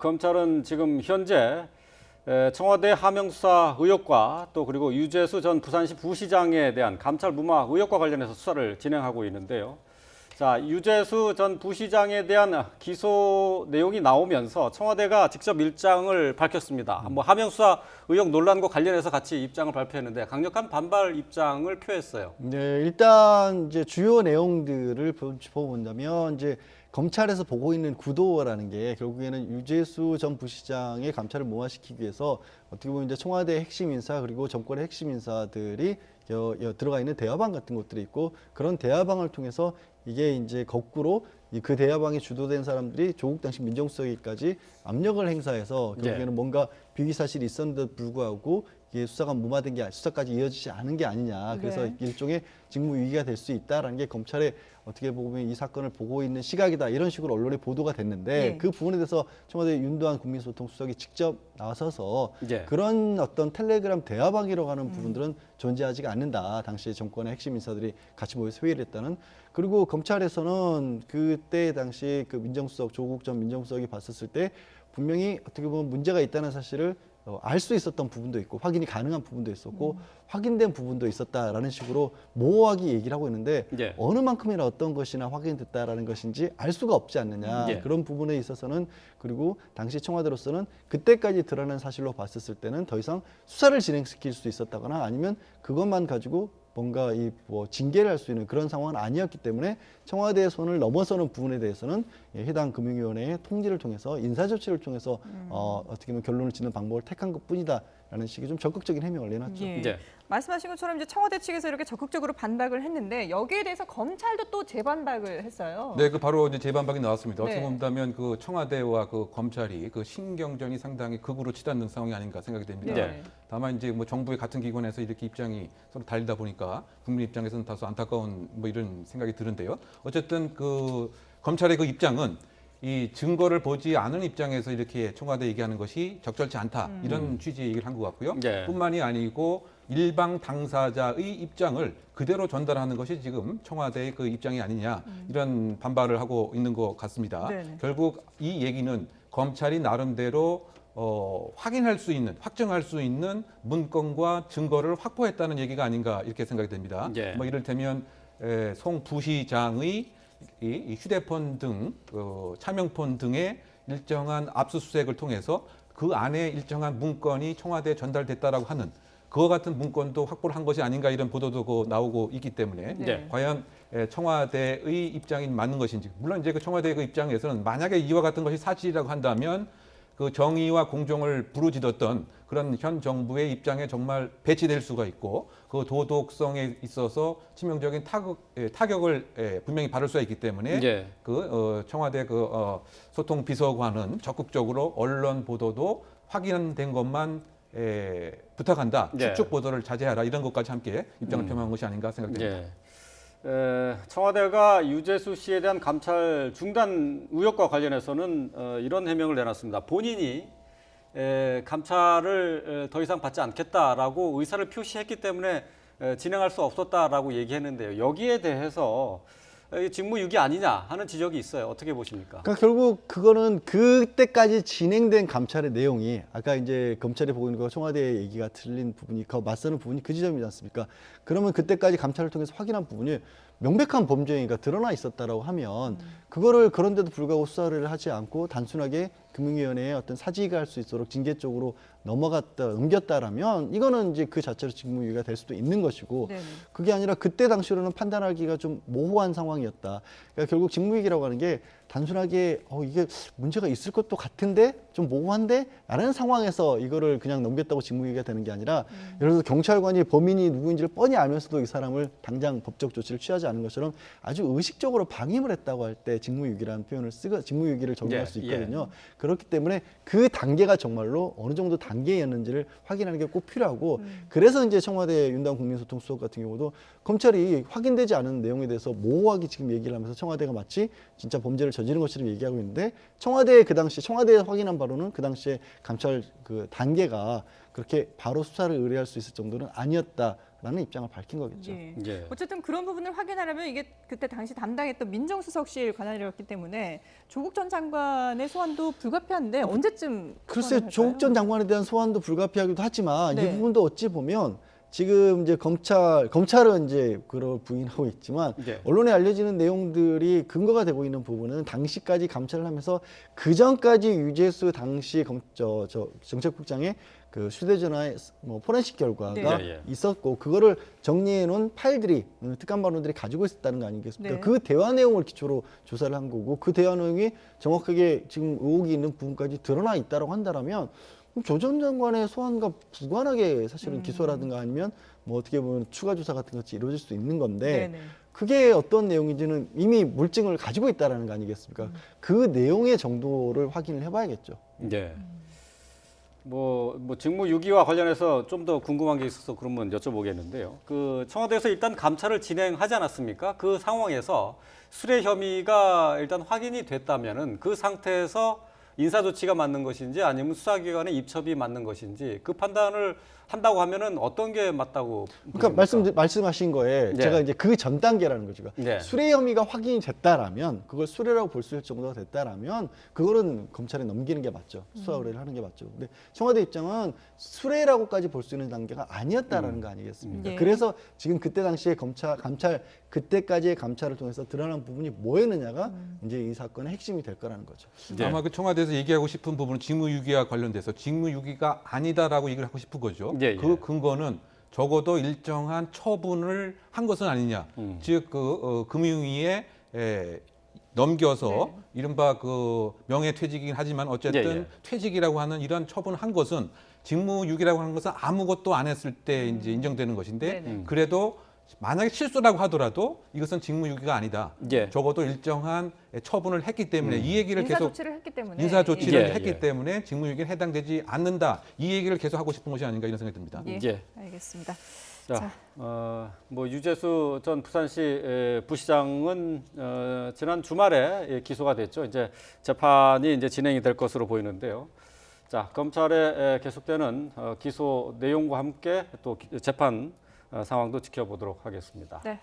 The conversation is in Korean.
검찰은 지금 현재 청와대 하명수사 의혹과 또 그리고 유재수 전 부산시 부시장에 대한 감찰 무마 의혹과 관련해서 수사를 진행하고 있는데요. 자, 유재수 전 부시장에 대한 기소 내용이 나오면서 청와대가 직접 입장을 밝혔습니다. 뭐 하명수사 의혹 논란과 관련해서 같이 입장을 발표했는데 강력한 반발 입장을 표했어요. 네, 일단 이제 주요 내용들을 짚어본다면 이제 검찰에서 보고 있는 구도라는 게 결국에는 유재수 전 부시장의 감찰을 무마시키기 위해서 어떻게 보면 이제 청와대 핵심 인사 그리고 정권의 핵심 인사들이 들어가 있는 대화방 같은 것들이 있고 그런 대화방을 통해서 이게 이제 거꾸로 그 대화방에 주도된 사람들이 조국 당시 민정수석에까지 압력을 행사해서 결국에는 뭔가 비위 사실이 있었는데도 불구하고 이게 수사가 무마된 게 수사까지 이어지지 않은 게 아니냐. 그래서 일종의 직무 위기가 될 수 있다라는 게 검찰의 어떻게 보면 이 사건을 보고 있는 시각이다. 이런 식으로 언론에 보도가 됐는데 그 부분에 대해서 청와대 윤두한 국민소통수석이 직접 나서서 그런 어떤 텔레그램 대화방이라고 하는 부분들은 존재하지가 않는다. 당시 정권의 핵심 인사들이 같이 모여서 회의를 했다는. 그리고 검찰에서는 그때 당시 그 민정수석 조국 전 민정수석이 봤었을 때 분명히 어떻게 보면 문제가 있다는 사실을 알 수 있었던 부분도 있고 확인이 가능한 부분도 있었고 확인된 부분도 있었다라는 식으로 모호하게 얘기를 하고 있는데 어느 만큼이나 어떤 것이나 확인됐다라는 것인지 알 수가 없지 않느냐. 그런 부분에 있어서는 그리고 당시 청와대로서는 그때까지 드러난 사실로 봤었을 때는 더 이상 수사를 진행시킬 수 있었다거나 아니면 그것만 가지고 뭔가 뭐 징계를 할 수 있는 그런 상황은 아니었기 때문에 청와대의 손을 넘어서는 부분에 대해서는 해당 금융위원회의 통지를 통해서 인사조치를 통해서 어떻게 보면 결론을 짓는 방법을 택한 것뿐이다라는 식의 좀 적극적인 해명을 내놨죠. 말씀하신 것처럼 이제 청와대 측에서 이렇게 적극적으로 반박을 했는데 여기에 대해서 검찰도 또 재반박을 했어요. 네, 그 바로 이제 재반박이 나왔습니다. 어떻게 본다면 그 청와대와 그 검찰이 그 신경전이 상당히 극으로 치닫는 상황이 아닌가 생각이 됩니다. 다만 이제 뭐 정부의 같은 기관에서 이렇게 입장이 서로 달리다 보니까 국민 입장에서는 다소 안타까운 뭐 이런 생각이 드는데요. 어쨌든 그 검찰의 그 입장은 이 증거를 보지 않은 입장에서 이렇게 청와대 얘기하는 것이 적절치 않다 이런 취지의 얘기를 한 것 같고요. 뿐만이 아니고 일방 당사자의 입장을 그대로 전달하는 것이 지금 청와대의 그 입장이 아니냐 이런 반발을 하고 있는 것 같습니다. 결국 이 얘기는 검찰이 나름대로 확인할 수 있는, 확정할 수 있는 문건과 증거를 확보했다는 얘기가 아닌가 이렇게 생각이 됩니다. 뭐 이를테면 송 부시장의 이 휴대폰 등 차명폰 등의 일정한 압수수색을 통해서 그 안에 일정한 문건이 청와대에 전달됐다라고 하는 그와 같은 문건도 확보를 한 것이 아닌가 이런 보도도 나오고 있기 때문에 과연 청와대의 입장이 맞는 것인지 물론 이제 그 청와대의 그 입장에서는 만약에 이와 같은 것이 사실이라고 한다면 그 정의와 공정을 부르짖었던 그런 현 정부의 입장에 정말 배치될 수가 있고 그 도덕성에 있어서 치명적인 타격을 분명히 받을 수가 있기 때문에 그 청와대 그 소통 비서관은 적극적으로 언론 보도도 확인된 것만 부탁한다. 추측 보도를 자제하라. 이런 것까지 함께 입장을 표명한 것이 아닌가 생각됩니다. 청와대가 유재수 씨에 대한 감찰 중단 의혹과 관련해서는 이런 해명을 내놨습니다. 본인이 감찰을 더 이상 받지 않겠다라고 의사를 표시했기 때문에 진행할 수 없었다라고 얘기했는데요. 여기에 대해서 직무유기 아니냐 하는 지적이 있어요. 어떻게 보십니까? 그러니까 결국 그거는 그때까지 진행된 감찰의 내용이 아까 이제 검찰이 보고 있는 거 청와대의 얘기가 틀린 부분이 그 맞서는 부분이 그 지점이지 않습니까? 그러면 그때까지 감찰을 통해서 확인한 부분이 명백한 범죄 행위가 드러나 있었다라고 하면 그거를 그런데도 불구하고 수사를 하지 않고 단순하게 금융위원회에 어떤 사직을 할 수 있도록 징계 쪽으로 넘겼다라면 이거는 이제 그 자체로 직무유기가 될 수도 있는 것이고 그게 아니라 그때 당시로는 판단하기가 좀 모호한 상황이었다. 그러니까 결국 직무유기라고 하는 게 단순하게 이게 문제가 있을 것도 같은데 좀 모호한데 라는 상황에서 이거를 그냥 넘겼다고 직무유기가 되는 게 아니라 예를 들어서 경찰관이 범인이 누구인지를 뻔히 알면서도 이 사람을 당장 법적 조치를 취하지 않은 것처럼 아주 의식적으로 방임을 했다고 할 때 직무유기라는 표현을 직무유기를 적용할 수 있거든요. 그렇기 때문에 그 단계가 정말로 어느 정도 단계였는지를 확인하는 게 꼭 필요하고 그래서 이제 청와대 윤두한 국민소통수석 같은 경우도 검찰이 확인되지 않은 내용에 대해서 모호하게 지금 얘기를 하면서 청와대가 마치 진짜 범죄를 저지른 것처럼 얘기하고 있는데 청와대에 확인한 바로는 그 당시에 감찰 그 단계가 그렇게 바로 수사를 의뢰할 수 있을 정도는 아니었다. 입장을 밝힌 거겠죠. 예. 예. 어쨌든 그런 부분을 확인하려면 이게 그때 당시 담당했던 민정수석실 관할이었기 때문에 조국 전 장관의 소환도 불가피한데 언제쯤 글쎄 소환을 조국 할까요? 전 장관에 대한 소환도 불가피하기도 하지만 네. 이 부분도 어찌 보면 지금 이제 검찰은 이제 그걸 부인하고 있지만 예. 언론에 알려지는 내용들이 근거가 되고 있는 부분은 당시까지 감찰을 하면서 그 전까지 유재수 당시 정책국장의 그 휴대전화의 포렌식 결과가 네. 예, 예. 있었고 그거를 정리해 놓은 파일들이 특감반원들이 가지고 있었다는 거 아니겠습니까? 네. 그 대화 내용을 기초로 조사를 한 거고 그 대화 내용이 정확하게 지금 의혹이 있는 부분까지 드러나 있다라고 한다면 조 전 장관의 소환과 무관하게 사실은 기소라든가 아니면 뭐 어떻게 보면 추가 조사 같은 것이 이루어질 수 있는 건데 네네. 그게 어떤 내용인지는 이미 물증을 가지고 있다라는 거 아니겠습니까? 그 내용의 정도를 확인을 해봐야겠죠. 예. 뭐 직무유기와 관련해서 좀 더 궁금한 게 있어서 그러면 여쭤보겠는데요. 그 청와대에서 일단 감찰을 진행하지 않았습니까? 그 상황에서 수뢰 혐의가 일단 확인이 됐다면은 그 상태에서 인사 조치가 맞는 것인지 아니면 수사기관의 입첩이 맞는 것인지 그 판단을 한다고 하면은 어떤 게 맞다고 그러니까 보십니까? 말씀하신 거에 네. 제가 이제 그 전 단계라는 거죠. 네. 수뢰 혐의가 확인이 됐다라면 그걸 수뢰라고 볼 수 있을 정도가 됐다라면 그거는 검찰에 넘기는 게 맞죠. 수사 의뢰를 하는 게 맞죠. 근데 청와대 입장은 수뢰라고까지 볼 수 있는 단계가 아니었다라는 거 아니겠습니까? 예. 그래서 지금 그때 당시에 감찰 그때까지의 감찰을 통해서 드러난 부분이 뭐였느냐가 이제 이 사건의 핵심이 될 거라는 거죠. 예. 아마 그 청와대에서 얘기하고 싶은 부분은 직무유기와 관련돼서 직무유기가 아니다라고 얘기를 하고 싶은 거죠. 예, 예. 그 근거는 적어도 일정한 처분을 한 것은 아니냐. 즉 그 금융위에 넘겨서 네. 이른바 그 명예퇴직이긴 하지만 어쨌든 예, 예. 퇴직이라고 하는 이런 처분을 한 것은 직무유기라고 하는 것은 아무것도 안 했을 때 이제 인정되는 것인데 네네. 그래도 만약에 실수라고 하더라도 이것은 직무유기가 아니다. 예. 적어도 일정한 처분을 했기 때문에 이 얘기를 인사 계속 조치를 했기 때문에 인사 조치를 예, 했기 예. 때문에 직무유기에 해당되지 않는다. 이 얘기를 계속 하고 싶은 것이 아닌가 이런 생각이 듭니다. 예. 예. 알겠습니다. 자, 뭐 유재수 전 부산시 부시장은 지난 주말에 기소가 됐죠. 이제 재판이 이제 진행이 될 것으로 보이는데요. 자, 검찰의 계속되는 기소 내용과 함께 또 재판 상황도 지켜보도록 하겠습니다. 네.